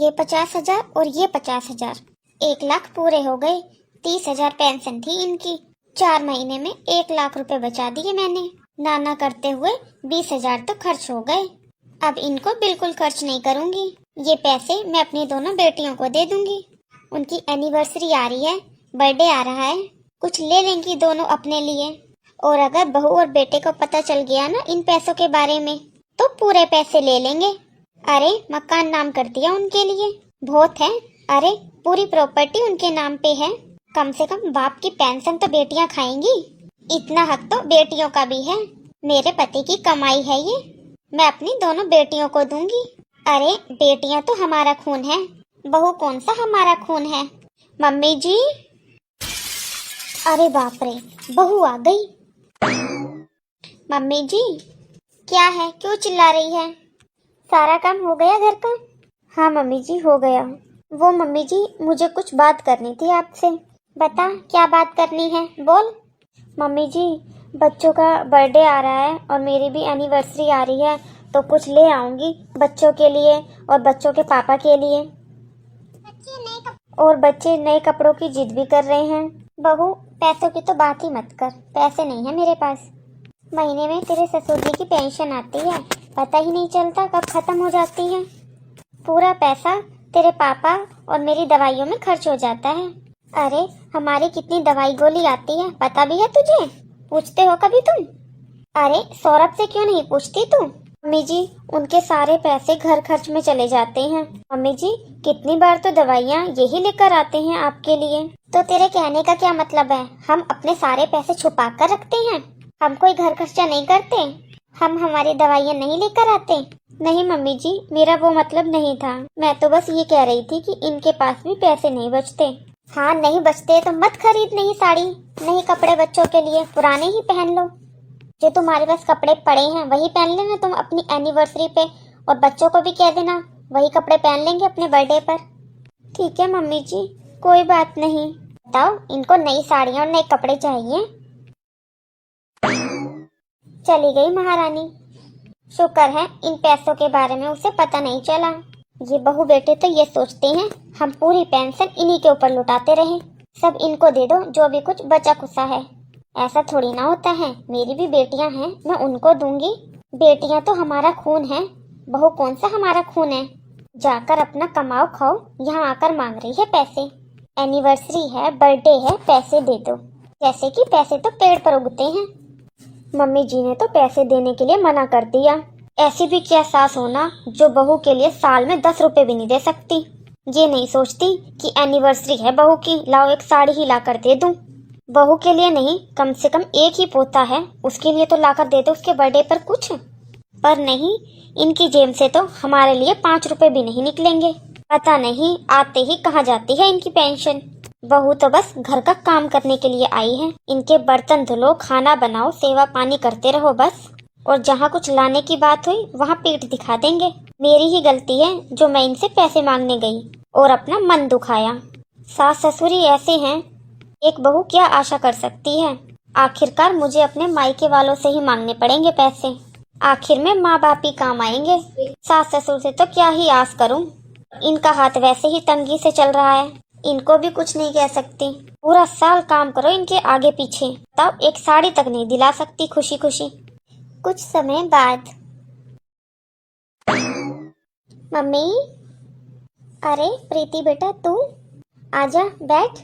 ये 50,000 और ये 50,000, 1 लाख पूरे हो गए। 30,000 पेंशन थी इनकी। 4 महीने में 1 लाख रुपए बचा दिए मैंने। नाना करते हुए 20,000 तो खर्च हो गए। अब इनको बिल्कुल खर्च नहीं करूंगी। ये पैसे मैं अपनी दोनों बेटियों को दे दूंगी। उनकी एनिवर्सरी आ रही है, बर्थडे आ रहा है, कुछ ले लेंगी दोनों अपने लिए। और अगर बहू और बेटे को पता चल गया ना इन पैसों के बारे में, तो पूरे पैसे ले लेंगे। अरे मकान नाम कर दिया उनके लिए, बहुत है। अरे पूरी प्रॉपर्टी उनके नाम पे है। कम से कम बाप की पेंशन तो बेटियां खाएंगी। इतना हक तो बेटियों का भी है। मेरे पति की कमाई है ये, मैं अपनी दोनों बेटियों को दूंगी। अरे बेटियां तो हमारा खून है, बहू कौन सा हमारा खून है। मम्मी जी। अरे बाप रे, बहू आ गई। मम्मी जी। क्या है, क्यों चिल्ला रही है? सारा काम हो गया घर का? हाँ मम्मी जी, हो गया। वो मम्मी जी, मुझे कुछ बात करनी थी आपसे। बता, क्या बात करनी है, बोल। मम्मी जी, बच्चों का बर्थडे आ रहा है और मेरी भी एनिवर्सरी आ रही है, तो कुछ ले आऊंगी बच्चों के लिए और बच्चों के पापा के लिए। और बच्चे नए कपड़ों की जिद भी कर रहे हैं। बहू, पैसों की तो बात ही मत कर, पैसे नहीं है मेरे पास। महीने में तेरे ससुर जी की पेंशन आती है, पता ही नहीं चलता कब खत्म हो जाती है। पूरा पैसा तेरे पापा और मेरी दवाइयों में खर्च हो जाता है। अरे हमारी कितनी दवाई गोली आती है, पता भी है तुझे? पूछते हो कभी तुम? अरे सौरभ से क्यों नहीं पूछती तू? मम्मी जी, उनके सारे पैसे घर खर्च में चले जाते हैं। मम्मी जी, कितनी बार तो दवाइयाँ यही लेकर आते हैं आपके लिए। तो तेरे कहने का क्या मतलब है? हम अपने सारे पैसे छुपा कर रखते हैं? हम कोई घर खर्चा नहीं करते? हम हमारी दवाइयाँ नहीं लेकर आते? नहीं मम्मी जी, मेरा वो मतलब नहीं था। मैं तो बस ये कह रही थी कि इनके पास भी पैसे नहीं बचते। हाँ नहीं बचते तो मत खरीद नई साड़ी, नए कपड़े बच्चों के लिए, पुराने ही पहन लो। जो तुम्हारे पास कपड़े पड़े हैं वही पहन लेना तुम अपनी एनिवर्सरी पे, और बच्चों को भी कह देना वही कपड़े पहन लेंगे अपने बर्थडे पर। ठीक है मम्मी जी, कोई बात नहीं। बताओ, इनको नई साड़ियाँ और नए कपड़े चाहिए। चली गई महारानी। शुक्र है इन पैसों के बारे में उसे पता नहीं चला। ये बहू बेटे तो ये सोचते हैं हम पूरी पेंशन इन्हीं के ऊपर लुटाते रहे, सब इनको दे दो जो भी कुछ बचा खुचा है। ऐसा थोड़ी ना होता है, मेरी भी बेटियां हैं, मैं उनको दूंगी। बेटियां तो हमारा खून है, बहू कौन सा हमारा खून है। जाकर अपना कमाओ खाओ, यहाँ आकर मांग रही है पैसे। एनिवर्सरी है, बर्थडे है, पैसे दे दो, जैसे कि पैसे तो पेड़ पर उगते हैं। मम्मी जी ने तो पैसे देने के लिए मना कर दिया। ऐसी भी क्या सास होना जो बहू के लिए साल में 10 रुपए भी नहीं दे सकती। ये नहीं सोचती कि एनिवर्सरी है बहू की, लाओ एक साड़ी ही ला कर दे दूं। बहू के लिए नहीं, कम से कम एक ही पोता है, उसके लिए तो लाकर दे दो उसके बर्थडे पर कुछ। पर नहीं, इनकी जेब से तो हमारे लिए 5 रुपए भी नहीं निकलेंगे। पता नहीं आते ही कहाँ जाती है इनकी पेंशन। बहू तो बस घर का काम करने के लिए आई है। इनके बर्तन धुलो, खाना बनाओ, सेवा पानी करते रहो बस। और जहाँ कुछ लाने की बात हुई वहाँ पीठ दिखा देंगे। मेरी ही गलती है जो मैं इनसे पैसे मांगने गई और अपना मन दुखाया। सास ससुर ही ऐसे हैं, एक बहू क्या आशा कर सकती है। आखिरकार मुझे अपने मायके वालों से ही मांगने पड़ेंगे पैसे। आखिर में माँ बाप ही काम आएंगे, सास ससुर से तो क्या ही आस करूं। इनका हाथ वैसे ही तंगी से चल रहा है, इनको भी कुछ नहीं कह सकती। पूरा साल काम करो इनके आगे पीछे, तब एक साड़ी तक नहीं दिला सकती खुशी खुशी। कुछ समय बाद। मम्मी। अरे प्रीति बेटा, तू आजा बैठ।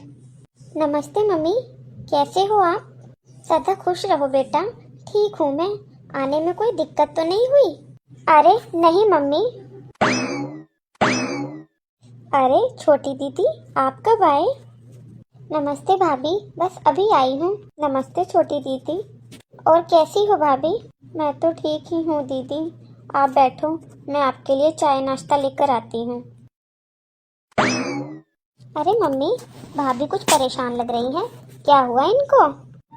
नमस्ते मम्मी, कैसे हो आप? सदा खुश रहो बेटा। ठीक हूँ मैं, आने में कोई दिक्कत तो नहीं हुई? अरे नहीं मम्मी। अरे छोटी दीदी, आप कब आए? नमस्ते भाभी, बस अभी आई हूँ। नमस्ते छोटी दीदी। और कैसी हो भाभी? मैं तो ठीक ही हूँ दीदी, आप बैठो, मैं आपके लिए चाय नाश्ता लेकर आती हूँ। अरे मम्मी, भाभी कुछ परेशान लग रही हैं, क्या हुआ इनको?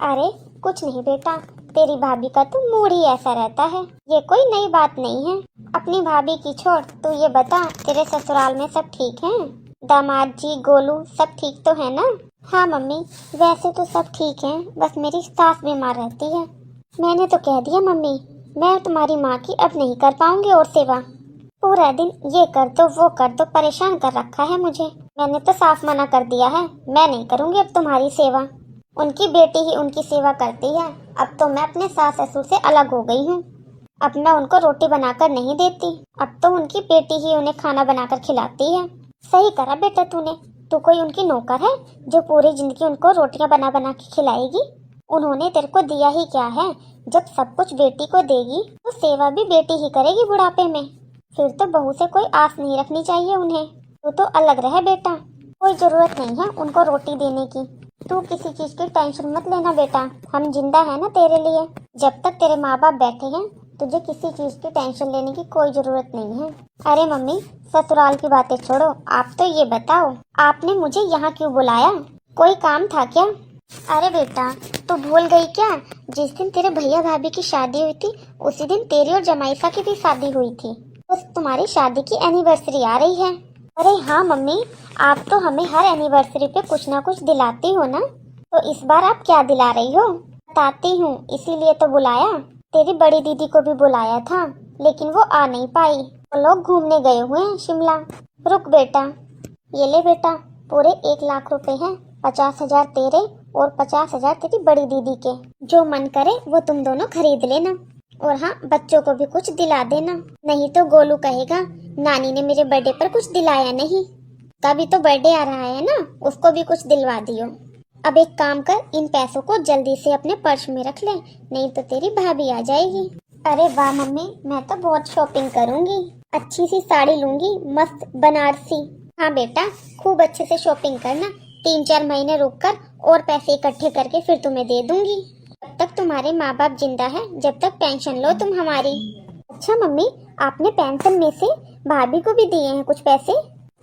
अरे कुछ नहीं बेटा, तेरी भाभी का तो मूड ही ऐसा रहता है, ये कोई नई बात नहीं है। अपनी भाभी की छोड़, तू ये बता तेरे ससुराल में सब ठीक हैं? दामाद जी, गोलू सब ठीक तो है ना? हाँ मम्मी, वैसे तो सब ठीक हैं, बस मेरी सास बीमार रहती है। मैंने तो कह दिया मम्मी, मैं तुम्हारी माँ की अब नहीं कर पाऊंगी और सेवा। पूरा दिन ये कर दो वो कर दो, परेशान कर रखा है मुझे। मैंने तो साफ मना कर दिया है, मैं नहीं करूँगी अब तुम्हारी सेवा। उनकी बेटी ही उनकी सेवा करती है। अब तो मैं अपने सास ससुर से अलग हो गई हूँ। अब मैं उनको रोटी बनाकर नहीं देती, अब तो उनकी बेटी ही उन्हें खाना बनाकर खिलाती है। सही करा बेटा तूने। तू कोई उनकी नौकर है जो पूरी जिंदगी उनको रोटियां बना बना के खिलाएगी? उन्होंने तेरे को दिया ही क्या है? जब सब कुछ बेटी को देगी तो सेवा भी बेटी ही करेगी बुढ़ापे में। फिर तो बहू से कोई आस नहीं रखनी चाहिए उन्हें। तू तो अलग रहे बेटा, कोई जरूरत नहीं है उनको रोटी देने की। तू किसी चीज की टेंशन मत लेना बेटा, हम जिंदा है ना तेरे लिए। जब तक तेरे माँ बाप बैठे हैं तुझे किसी चीज की टेंशन लेने की कोई जरूरत नहीं है। अरे मम्मी, ससुराल की बातें छोड़ो, आप तो ये बताओ आपने मुझे यहाँ क्यों बुलाया? कोई काम था क्या? अरे बेटा, तू भूल गई क्या? जिस दिन तेरे भैया भाभी की शादी हुई थी उसी दिन तेरी और जमाईसा की भी शादी हुई थी। तो तुम्हारी शादी की एनिवर्सरी आ रही है। अरे हाँ मम्मी, आप तो हमें हर एनिवर्सरी पे कुछ ना कुछ दिलाती हो ना, तो इस बार आप क्या दिला रही हो? बताती हूँ, इसीलिए तो बुलाया। तेरी बड़ी दीदी को भी बुलाया था लेकिन वो आ नहीं पाई, वो लोग घूमने गए हुए हैं शिमला। रुक बेटा, ये ले बेटा, पूरे 1 लाख रुपए हैं। 50,000 तेरे और 50,000 तेरी बड़ी दीदी के। जो मन करे वो तुम दोनों खरीद लेना। और हाँ, बच्चों को भी कुछ दिला देना, नहीं तो गोलू कहेगा नानी ने मेरे बर्थडे पर कुछ दिलाया नहीं। कभी तो बर्थडे आ रहा है ना, उसको भी कुछ दिलवा दियो। अब एक काम कर, इन पैसों को जल्दी से अपने पर्स में रख ले, नहीं तो तेरी भाभी आ जाएगी। अरे वाह मम्मी, मैं तो बहुत शॉपिंग करूंगी। अच्छी सी साड़ी लूंगी, मस्त बनारसी। हाँ बेटा, खूब अच्छे से शॉपिंग करना। 3-4 महीने रुक कर और पैसे इकट्ठे करके फिर तुम्हें दे दूंगी। जब तक तुम्हारे माँ बाप जिंदा है, जब तक पेंशन लो तुम हमारी। अच्छा मम्मी, आपने पेंशन में से भाभी को भी दिए हैं कुछ पैसे?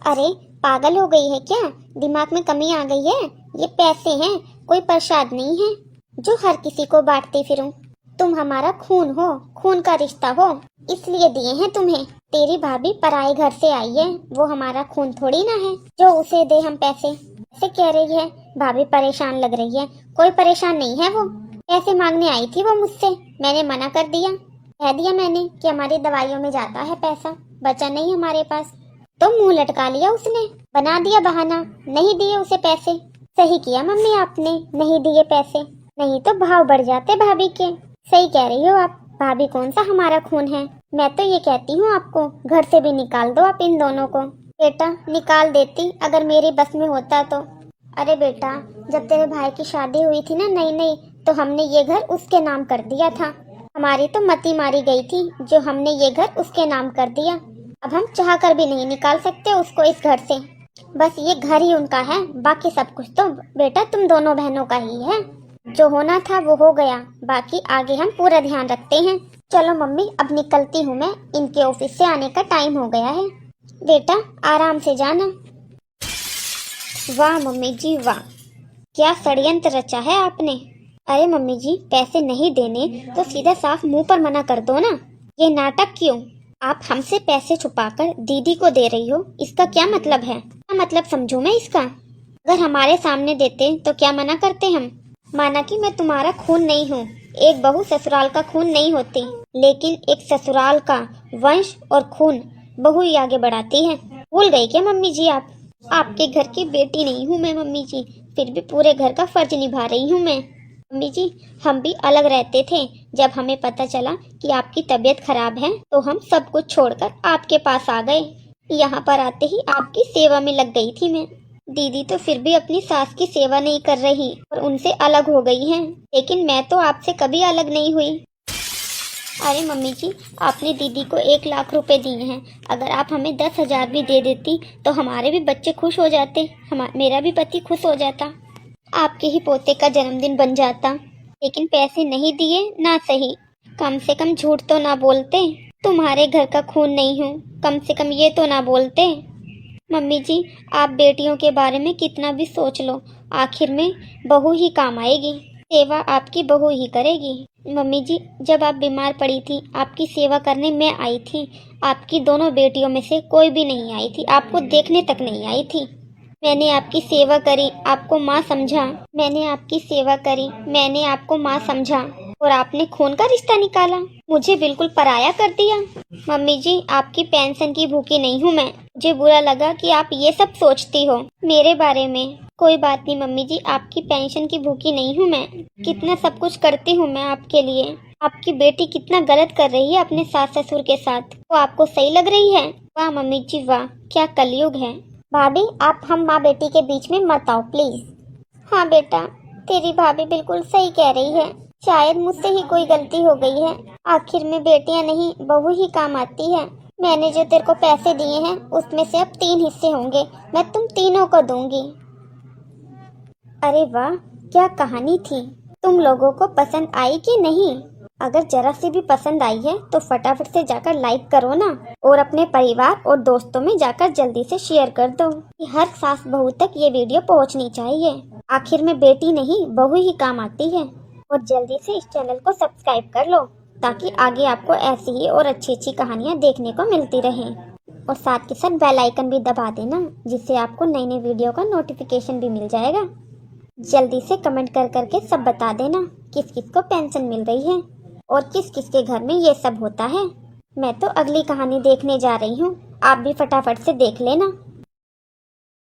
अरे पागल हो गई है क्या? दिमाग में कमी आ गई है? ये पैसे हैं, कोई प्रसाद नहीं है जो हर किसी को बांटती फिरूं। तुम हमारा खून हो, खून का रिश्ता हो, इसलिए दिए हैं तुम्हें। तेरी भाभी पराए घर से आई है, वो हमारा खून थोड़ी ना है जो उसे दे हम पैसे। ऐसे कह रही है, भाभी परेशान लग रही है। कोई परेशान नहीं है, वो पैसे मांगने आई थी वो मुझसे, मैंने मना कर दिया। कह दिया मैंने कि हमारी दवाइयों में जाता है पैसा, बचा नहीं हमारे पास। तो मुंह लटका लिया उसने, बना दिया बहाना, नहीं दिए उसे पैसे। सही किया मम्मी आपने, नहीं दिए पैसे, नहीं तो भाव बढ़ जाते भाभी के। सही कह रही हो आप, भाभी कौन सा हमारा खून है। मैं तो ये कहती हूँ आपको घर से भी निकाल दो आप इन दोनों को। बेटा निकाल देती अगर मेरी बस में होता तो। अरे बेटा, जब तेरे भाई की शादी हुई थी ना नई नई, तो हमने ये घर उसके नाम कर दिया था। हमारी तो मती मारी गई थी जो हमने ये घर उसके नाम कर दिया। अब हम चाह कर भी नहीं निकाल सकते उसको इस घर से। बस ये घर ही उनका है, बाकी सब कुछ तो बेटा तुम दोनों बहनों का ही है। जो होना था वो हो गया, बाकी आगे हम पूरा ध्यान रखते हैं। चलो मम्मी, अब निकलती हूँ मैं, इनके ऑफिस से आने का टाइम हो गया है। बेटा आराम से जाना। वाह मम्मी जी वाह, क्या षड्यंत्र रचा है आपने। अरे मम्मी जी, पैसे नहीं देने तो सीधा साफ मुंह पर मना कर दो ना। ये नाटक क्यों? आप हमसे पैसे छुपाकर दीदी को दे रही हो, इसका क्या मतलब है? क्या मतलब समझूं मैं इसका? अगर हमारे सामने देते तो क्या मना करते हम? माना कि मैं तुम्हारा खून नहीं हूँ, एक बहू ससुराल का खून नहीं होती, लेकिन एक ससुराल का वंश और खून बहू ही आगे बढ़ाती है। भूल गई क्या मम्मी जी आप? आपके घर की बेटी नहीं हूँ मैं मम्मी जी, फिर भी पूरे घर का फर्ज निभा रही हूँ मैं। मम्मी जी, हम भी अलग रहते थे, जब हमें पता चला कि आपकी तबीयत खराब है तो हम सब कुछ छोड़कर आपके पास आ गए। यहाँ पर आते ही आपकी सेवा में लग गई थी मैं। दीदी तो फिर भी अपनी सास की सेवा नहीं कर रही और उनसे अलग हो गई हैं, लेकिन मैं तो आपसे कभी अलग नहीं हुई। अरे मम्मी जी, आपने दीदी को 1 लाख रुपए दिए हैं, अगर आप हमें 10,000 भी दे देती तो हमारे भी बच्चे खुश हो जाते, मेरा भी पति खुश हो जाता, आपके ही पोते का जन्मदिन बन जाता। लेकिन पैसे नहीं दिए ना सही, कम से कम झूठ तो ना बोलते। तुम्हारे घर का खून नहीं हूँ, कम से कम ये तो ना बोलते। मम्मी जी, आप बेटियों के बारे में कितना भी सोच लो, आखिर में बहू ही काम आएगी, सेवा आपकी बहू ही करेगी। मम्मी जी, जब आप बीमार पड़ी थी आपकी सेवा करने मैं आई थी, आपकी दोनों बेटियों में से कोई भी नहीं आई थी, आपको देखने तक नहीं आई थी। मैंने आपकी सेवा करी, आपको माँ समझा, मैंने आपकी सेवा करी, मैंने आपको माँ समझा, और आपने खून का रिश्ता निकाला। मुझे बिल्कुल पराया कर दिया। मम्मी जी, आपकी पेंशन की भूखी नहीं हूँ मैं। मुझे बुरा लगा कि आप ये सब सोचती हो मेरे बारे में। कोई बात नहीं मम्मी जी, आपकी पेंशन की भूखी नहीं हूँ मैं। कितना सब कुछ करती हूँ मैं आपके लिए। आपकी बेटी कितना गलत कर रही है अपने सास ससुर के साथ, वो आपको सही लग रही है? वाह मम्मी जी वाह, क्या कलयुग है। भाभी, आप हम माँ बेटी के बीच में मत आओ प्लीज। हाँ बेटा, तेरी भाभी बिल्कुल सही कह रही है। शायद मुझसे ही कोई गलती हो गई है। आखिर में बेटियां नहीं बहू ही काम आती है। मैंने जो तेरे को पैसे दिए हैं उसमें से अब 3 हिस्से होंगे, मैं तुम तीनों को दूंगी। अरे वाह, क्या कहानी थी। तुम लोगों को पसंद आई कि नहीं? अगर जरा सी भी पसंद आई है तो फटाफट से जाकर लाइक करो ना, और अपने परिवार और दोस्तों में जाकर जल्दी से शेयर कर दो कि हर सास बहू तक ये वीडियो पहुंचनी चाहिए। आखिर में बेटी नहीं बहू ही काम आती है। और जल्दी से इस चैनल को सब्सक्राइब कर लो ताकि आगे आपको ऐसी ही और अच्छी अच्छी कहानियाँ देखने को मिलती रहें। और साथ के साथ बेल आइकन भी दबा देना, जिससे आपको नई नई वीडियो का नोटिफिकेशन भी मिल जाएगा। जल्दी से कमेंट कर करके सब बता देना किस किस को पेंशन मिल रही है और किस किस के घर में ये सब होता है। मैं तो अगली कहानी देखने जा रही हूँ, आप भी फटाफट से देख लेना।